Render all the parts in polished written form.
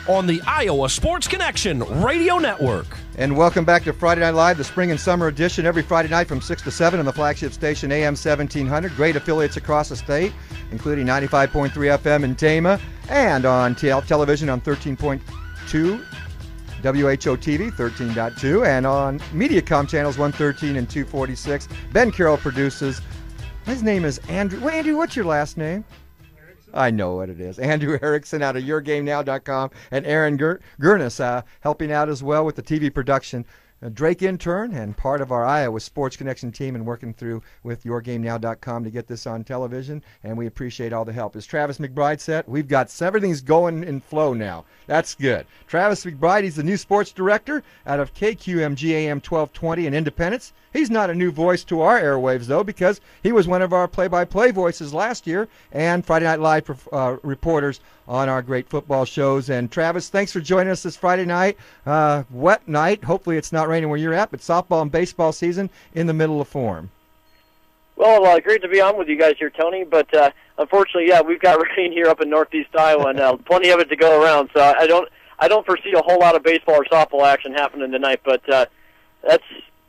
on the Iowa Sports Connection Radio Network. And welcome back to Friday Night Live, the spring and summer edition, every Friday night from 6 to 7 on the flagship station AM 1700. Great affiliates across the state, including 95.3 FM in Tama, and on television on 13.2, WHO TV 13.2, and on Mediacom channels 113 and 246. Ben Carroll produces. His name is Andrew. Well, Andrew, what's your last name? I know what it is. Andrew Erickson out of YourGameNow.com, and Aaron Gurnis helping out as well with the TV production. Drake intern and part of our Iowa Sports Connection team, and working through with YourGameNow.com to get this on television, and we appreciate all the help. As Travis McBride said, we've got everything's going in flow now. That's good. Travis McBride, he's the new sports director out of KQMG AM 1220 in Independence. He's not a new voice to our airwaves, though, because he was one of our play-by-play voices last year and Friday Night Live reporters on our great football shows. And Travis, thanks for joining us this Friday night. Wet night. Hopefully it's not raining where you're at, but softball and baseball season in the middle of form. Well, great to be on with you guys here, Tony. But unfortunately, yeah, we've got rain here up in Northeast Iowa, and plenty of it to go around. So I don't foresee a whole lot of baseball or softball action happening tonight. But that's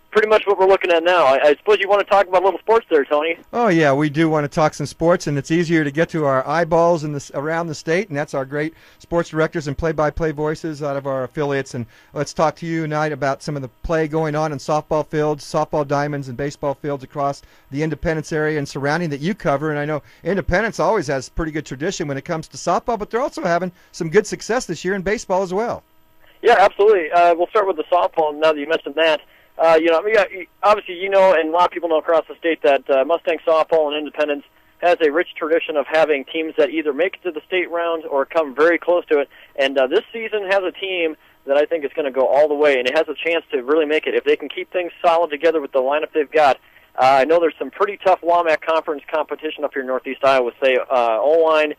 pretty much what we're looking at now. I suppose you want to talk about a little sports there, Tony. Oh, yeah, we do want to talk some sports, and it's easier to get to our eyeballs around the state, and that's our great sports directors and play-by-play voices out of our affiliates. And let's talk to you tonight about some of the play going on in softball fields, softball diamonds, and baseball fields across the Independence area and surrounding that you cover. And I know Independence always has pretty good tradition when it comes to softball, but they're also having some good success this year in baseball as well. Yeah, absolutely. We'll start with the softball now that you mentioned that. Obviously, and a lot of people know across the state that Mustang softball and Independence has a rich tradition of having teams that either make it to the state round or come very close to it. And this season has a team that I think is going to go all the way, and it has a chance to really make it if they can keep things solid together with the lineup they've got. I know there's some pretty tough WAMAC conference competition up here in Northeast Iowa. Say O-line,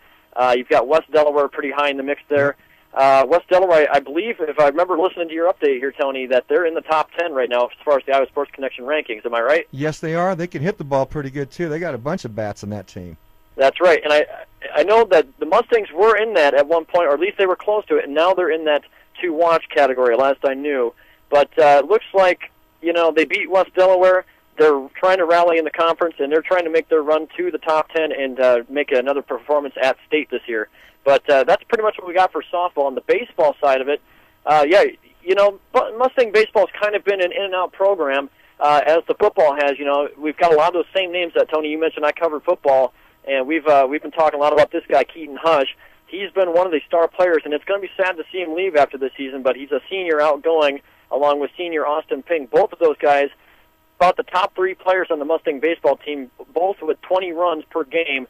you've got West Delaware pretty high in the mix there. West Delaware, I believe, if I remember listening to your update here, Tony, that they're in the top 10 right now as far as the Iowa Sports Connection rankings. Am I right? Yes, they are. They can hit the ball pretty good, too. They got a bunch of bats on that team. That's right. And I know that the Mustangs were in that at one point, or at least they were close to it, and now they're in that to-watch category, last I knew. But it looks like, they beat West Delaware. They're trying to rally in the conference, and they're trying to make their run to the top 10 and make another performance at state this year. But that's pretty much what we got for softball. On the baseball side of it, Mustang baseball's kind of been an in-and-out program, as the football has. We've got a lot of those same names that, Tony, you mentioned. I covered football, and we've been talking a lot about this guy, Keaton Hush. He's been one of the star players, and it's going to be sad to see him leave after this season, but he's a senior outgoing, along with senior Austin Ping. Both of those guys, about the top three players on the Mustang baseball team, both with 20 runs per game.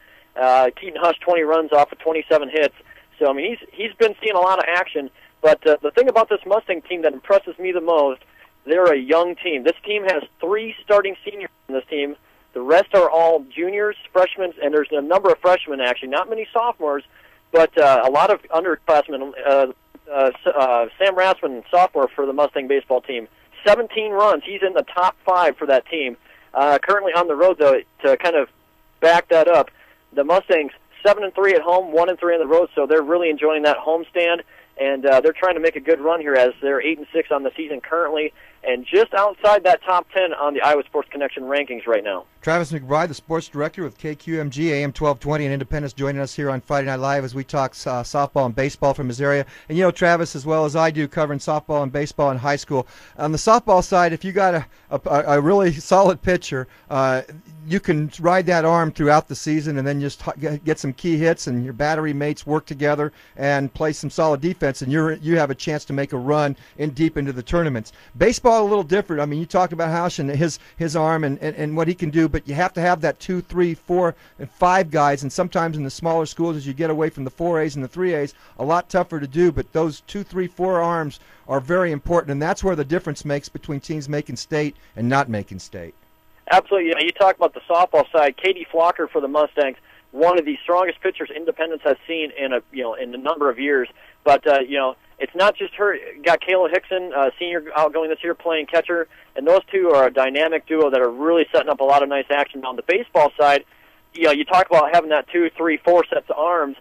Keaton Hush, 20 runs off of 27 hits. So, I mean, he's been seeing a lot of action. But the thing about this Mustang team that impresses me the most, they're a young team. This team has 3 starting seniors on this team. The rest are all juniors, freshmen, and there's a number of freshmen, actually. Not many sophomores, but a lot of underclassmen. Sam Rassman, sophomore for the Mustang baseball team. 17 runs. He's in the top 5 for that team. Currently on the road, though, to kind of back that up, the Mustangs 7-3 at home, 1-3 on the road, so they're really enjoying that homestand, and they're trying to make a good run here as they're 8-6 on the season currently, and just outside that top 10 on the Iowa Sports Connection rankings right now. Travis McBride, the sports director with KQMG AM 1220 in Independence, joining us here on Friday Night Live as we talk softball and baseball from his area. And Travis, as well as I do, covering softball and baseball in high school. On the softball side, if you got a really solid pitcher, you can ride that arm throughout the season and then just get some key hits, and your battery mates work together and play some solid defense, and you have a chance to make a run deep into the tournaments. Baseball a little different. I mean, you talked about Hausch and his arm and what he can do, but you have to have that 2, 3, 4, and 5 guys, and sometimes in the smaller schools, as you get away from the 4As and the 3As, a lot tougher to do, but those 2, 3, 4 arms are very important, and that's where the difference makes between teams making state and not making state. Absolutely. You talk about the softball side. Katie Flocker for the Mustangs, one of the strongest pitchers Independence has seen in a number of years. But it's not just her. Got Kayla Hickson, senior outgoing this year, playing catcher, and those two are a dynamic duo that are really setting up a lot of nice action. On the baseball side, you talk about having that 2, 3, 4 sets of arms.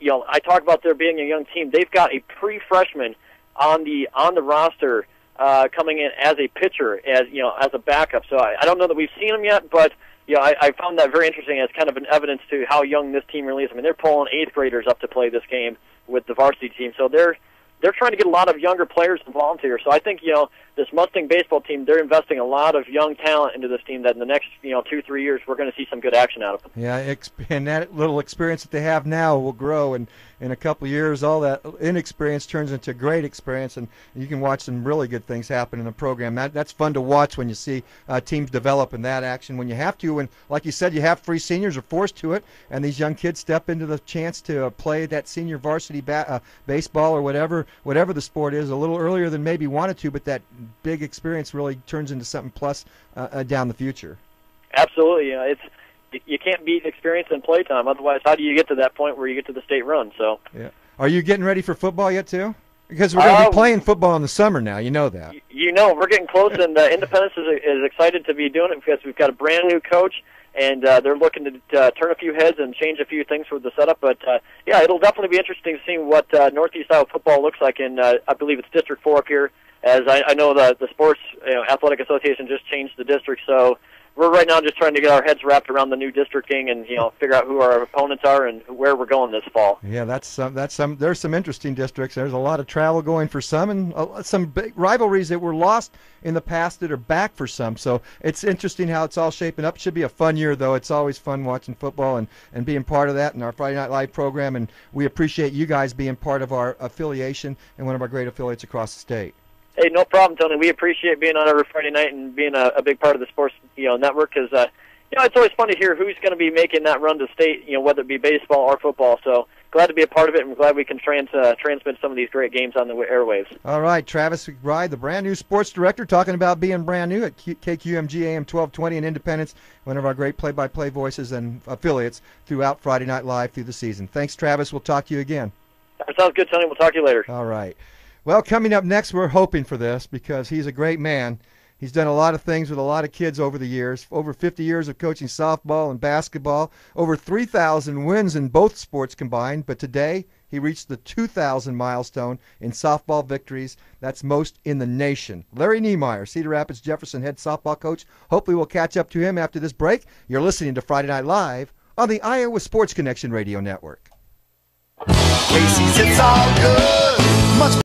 I talk about there being a young team. They've got a pre-freshman on the roster coming in as a pitcher, as a backup. So I don't know that we've seen him yet, but I found that very interesting as kind of an evidence to how young this team really is. I mean, they're pulling 8th graders up to play this game with the varsity team, so they're trying to get a lot of younger players involved here. So I think this Mustang baseball team, they're investing a lot of young talent into this team that in the next 2-3 years we're going to see some good action out of them. Yeah, and that little experience that they have now will grow, and in a couple of years all that inexperience turns into great experience, and you can watch some really good things happen in the program. That's fun to watch when you see teams develop in that action when you have to, when, like you said, you have free seniors are forced to it, and these young kids step into the chance to play that senior varsity baseball or whatever the sport is a little earlier than maybe wanted to, but that big experience really turns into something plus down the future. Absolutely. You can't beat experience in playtime. Otherwise, how do you get to that point where you get to the state run? So, yeah. Are you getting ready for football yet, too? Because we're going to be playing football in the summer now. You know that. We're getting close, and Independence is excited to be doing it because we've got a brand new coach, and they're looking to turn a few heads and change a few things for the setup. But, it'll definitely be interesting to see what Northeast Iowa football looks like in, I believe it's District 4 up here, as I know the Sports Athletic Association just changed the district, so we're right now just trying to get our heads wrapped around the new districting and figure out who our opponents are and where we're going this fall. Yeah, there's some interesting districts. There's a lot of travel going for some, and some big rivalries that were lost in the past that are back for some. So it's interesting how it's all shaping up. It should be a fun year, though. It's always fun watching football and being part of that in our Friday Night Live program, and we appreciate you guys being part of our affiliation and one of our great affiliates across the state. Hey, no problem, Tony. We appreciate being on every Friday night and being a big part of the sports network because it's always fun to hear who's going to be making that run to state, whether it be baseball or football. So glad to be a part of it, and glad we can transmit some of these great games on the airwaves. All right, Travis McBride, the brand new sports director, talking about being brand new at KQMG AM 1220 in Independence, one of our great play-by-play voices and affiliates throughout Friday Night Live through the season. Thanks, Travis. We'll talk to you again. That sounds good, Tony. We'll talk to you later. All right. Well, coming up next, we're hoping for this because he's a great man. He's done a lot of things with a lot of kids over the years, over 50 years of coaching softball and basketball, over 3,000 wins in both sports combined, but today he reached the 2,000 milestone in softball victories. That's most in the nation. Larry Niemeyer, Cedar Rapids Jefferson head softball coach. Hopefully we'll catch up to him after this break. You're listening to Friday Night Live on the Iowa Sports Connection Radio Network. Casey's, it's all good. Much